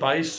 22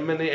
MNA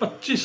25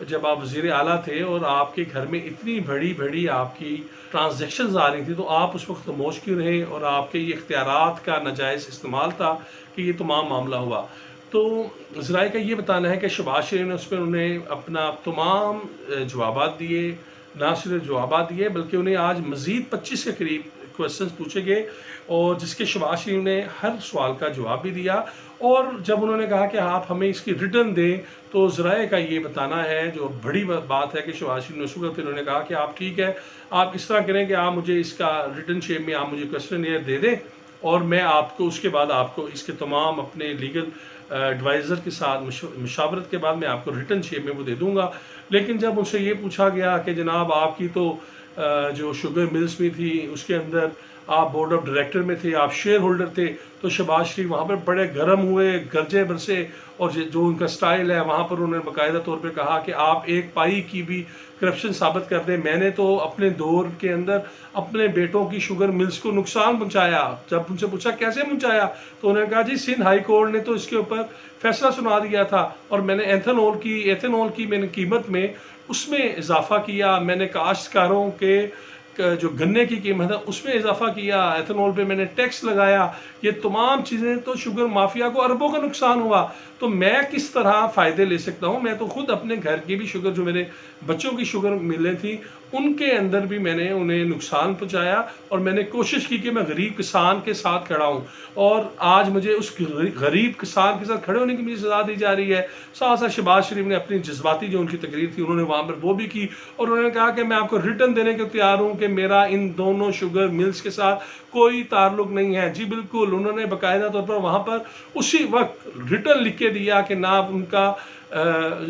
جب آپ وزیر اعلیٰ تھے اور آپ کے گھر میں اتنی بڑی بڑی آپ کی ٹرانزیکشنز آ رہی تھیں، تو آپ اس وقت خاموش کیوں رہے اور آپ کے یہ اختیارات کا ناجائز استعمال تھا کہ یہ تمام معاملہ ہوا؟ تو ذرائع کا یہ بتانا ہے کہ شہباز شریف نے اس پہ انہیں اپنا تمام جوابات دیے، نہ صرف جوابات دیے بلکہ انہیں آج مزید 25 کے قریب کویسچنز پوچھے گئے، اور جس کے شہباز شریف نے ہر سوال کا جواب بھی دیا۔ اور جب انہوں نے کہا کہ آپ ہمیں اس کی ریٹرن دیں، تو ذرائع کا یہ بتانا ہے، جو بڑی بات ہے، کہ شہباز شریف نے اس وقت انہوں نے کہا کہ آپ ٹھیک ہے، آپ اس طرح کریں کہ آپ مجھے اس کا ریٹرن شیپ میں آپ مجھے کویسچن دے دیں، اور میں آپ کو اس کے بعد آپ کو اس کے تمام اپنے لیگل ایڈوائزر کے ساتھ مشاورت کے بعد میں آپ کو ریٹرن شیپ میں وہ دے دوں گا۔ لیکن جب ان سے یہ پوچھا گیا کہ جناب آپ کی تو جو شوگر ملز میں تھی، اس کے اندر آپ بورڈ آف ڈائریکٹر میں تھے، آپ شیئر ہولڈر تھے، تو شہباز شریف وہاں پر بڑے گرم ہوئے، گرجے برسے، اور جو ان کا سٹائل ہے وہاں پر انہوں نے باقاعدہ طور پہ کہا کہ آپ ایک پائی کی بھی کرپشن ثابت کر دیں، میں نے تو اپنے دور کے اندر اپنے بیٹوں کی شوگر ملز کو نقصان پہنچایا۔ جب ان سے پوچھا کیسے پہنچایا، تو انہوں نے کہا جی سندھ ہائی کورٹ نے تو اس کے اوپر فیصلہ سنا دیا تھا، اور میں نے ایتھنول کی میں نے قیمت میں اس میں اضافہ کیا، میں نے کاشتکاروں کے جو گنے کی قیمت ہے اس میں اضافہ کیا، ایتھنول پہ میں نے ٹیکس لگایا، یہ تمام چیزیں تو شوگر مافیا کو اربوں کا نقصان ہوا، تو میں کس طرح فائدے لے سکتا ہوں؟ میں تو خود اپنے گھر کی بھی شوگر، جو میرے بچوں کی شوگر ملیں تھیں، ان کے اندر بھی میں نے انہیں نقصان پہنچایا، اور میں نے کوشش کی کہ میں غریب کسان کے ساتھ کھڑا ہوں، اور آج مجھے اس غریب کسان کے ساتھ کھڑے ہونے کی مجھے سزا دی جا رہی ہے۔ ساتھ ساتھ شہباز شریف نے اپنی جذباتی جو ان کی تقریر تھی، انہوں نے وہاں پر وہ بھی کی، اور انہوں نے کہا کہ میں آپ کو ریٹرن دینے کے تیار ہوں کہ میرا ان دونوں شوگر ملز کے ساتھ کوئی تعلق نہیں ہے۔ جی بالکل، انہوں نے باقاعدہ طور پر وہاں پر اسی وقت ریٹرن لکھ کے دیا کہ نہ ان کا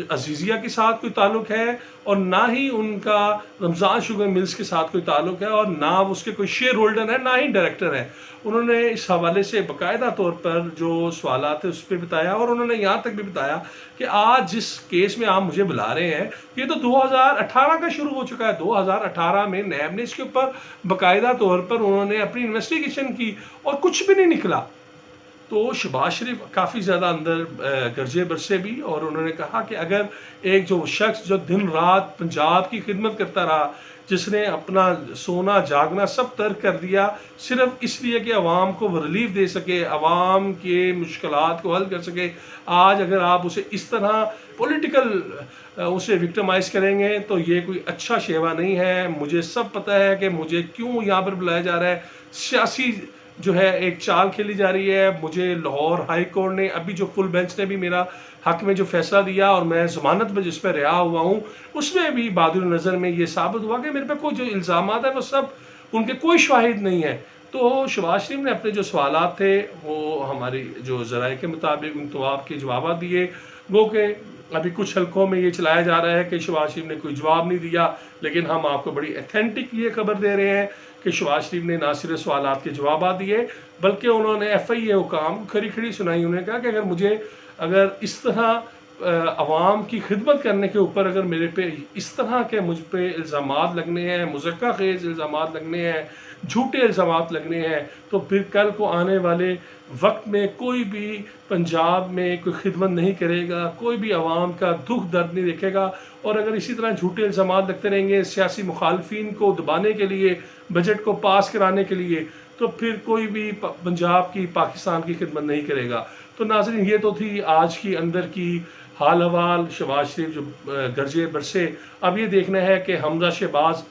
عزیزیہ کے ساتھ کوئی تعلق ہے، اور نہ ہی ان کا رمضان شوگر ملز کے ساتھ کوئی تعلق ہے، اور نہ اس کے کوئی شیئر ہولڈر ہے، نہ ہی ڈائریکٹر ہے۔ انہوں نے اس حوالے سے باقاعدہ طور پر جو سوالات ہیں اس پہ بتایا، اور انہوں نے یہاں تک بھی بتایا کہ آج جس کیس میں آپ مجھے بلا رہے ہیں، یہ تو 2018 کا شروع ہو چکا ہے۔ 2018 میں نیب نے اس کے اوپر باقاعدہ طور پر انہوں نے اپنی انویسٹیگیشن کی، اور کچھ بھی نہیں نکلا۔ تو شہباز شریف کافی زیادہ اندر گرجے برسے بھی، اور انہوں نے کہا کہ اگر ایک جو شخص جو دن رات پنجاب کی خدمت کرتا رہا، جس نے اپنا سونا جاگنا سب ترک کر دیا صرف اس لیے کہ عوام کو وہ ریلیف دے سکے، عوام کے مشکلات کو حل کر سکے، آج اگر آپ اسے اس طرح پولیٹیکل اسے وکٹمائز کریں گے تو یہ کوئی اچھا شیوا نہیں ہے۔ مجھے سب پتہ ہے کہ مجھے کیوں یہاں پر بلایا جا رہا ہے، سیاسی جو ہے ایک چال کھیلی جا رہی ہے۔ مجھے لاہور ہائی کورٹ نے ابھی جو فل بینچ نے بھی میرا حق میں جو فیصلہ دیا، اور میں ضمانت میں جس پہ رہا ہوا ہوں، اس میں بھی بادل نظر میں یہ ثابت ہوا کہ میرے پہ کوئی جو الزامات ہیں وہ سب ان کے کوئی شواہد نہیں ہے۔ تو شہباز شریف نے اپنے جو سوالات تھے وہ ہماری جو ذرائع کے مطابق ان جواب کے جوابات دیے، وہ کہ ابھی کچھ حلقوں میں یہ چلایا جا رہا ہے کہ شہباز شریف نے کوئی جواب نہیں دیا، لیکن ہم آپ کو بڑی ایتھینٹک یہ خبر دے رہے ہیں کہ شہباز شریف نے نہ صرف سوالات کے جوابات دیے بلکہ انہوں نے ایف آئی اے حکام کھڑی کھڑی سنائی۔ انہوں نے کہا کہ اگر اس طرح عوام کی خدمت کرنے کے اوپر اگر میرے پہ اس طرح کے مجھ پہ الزامات لگنے ہیں، مضحکہ خیز الزامات لگنے ہیں، جھوٹے الزامات لگنے ہیں، تو پھر کل کو آنے والے وقت میں کوئی بھی پنجاب میں کوئی خدمت نہیں کرے گا، کوئی بھی عوام کا دکھ درد نہیں دیکھے گا۔ اور اگر اسی طرح جھوٹے الزامات لگتے رہیں گے سیاسی مخالفین کو دبانے کے لیے، بجٹ کو پاس کرانے کے لیے، تو پھر کوئی بھی پنجاب کی، پاکستان کی خدمت نہیں کرے گا۔ تو ناظرین، یہ تو تھی آج کی اندر کی حال حوال، شہباز شریف جو گرجے برسے۔ اب یہ دیکھنا ہے کہ حمزہ شہباز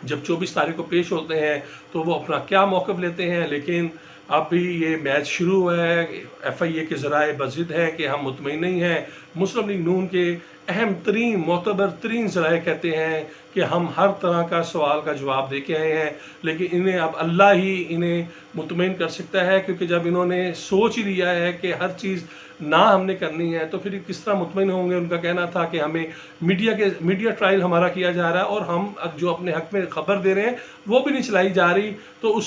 جب 24 تاریخ کو پیش ہوتے ہیں تو وہ اپنا کیا موقف لیتے ہیں، لیکن اب بھی یہ میچ شروع ہوا ہے۔ ایف آئی اے کے ذرائع بضد ہیں کہ ہم مطمئن نہیں ہیں۔ مسلم لیگ نون کے اہم ترین، معتبر ترین ذرائع کہتے ہیں کہ ہم ہر طرح کا سوال کا جواب دے کے آئے ہیں، لیکن انہیں اب اللہ ہی انہیں مطمئن کر سکتا ہے، کیونکہ جب انہوں نے سوچ ہی لیا ہے کہ ہر چیز نہ ہم نے کرنی ہے تو پھر کس طرح مطمئن ہوں گے۔ ان کا کہنا تھا کہ ہمیں میڈیا ٹرائل ہمارا کیا جا رہا ہے، اور ہم جو اپنے حق میں خبر دے رہے ہیں وہ بھی نہیں چلائی جا رہی، تو اس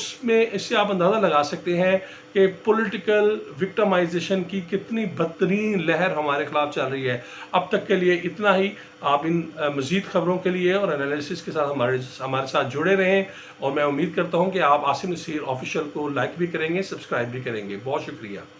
سے آپ اندازہ لگا سکتے ہیں کہ پولیٹیکل وکٹمائزیشن کی کتنی بدترین لہر ہمارے خلاف چل رہی ہے۔ اب تک کے لیے اتنا ہی۔ آپ ان مزید خبروں کے لیے اور انالیسس کے ساتھ ہمارے ساتھ جڑے رہیں، اور میں امید کرتا ہوں کہ آپ عاصم نصیر آفیشیل کو لائک بھی کریں گے، سبسکرائب بھی کریں گے۔ بہت شکریہ۔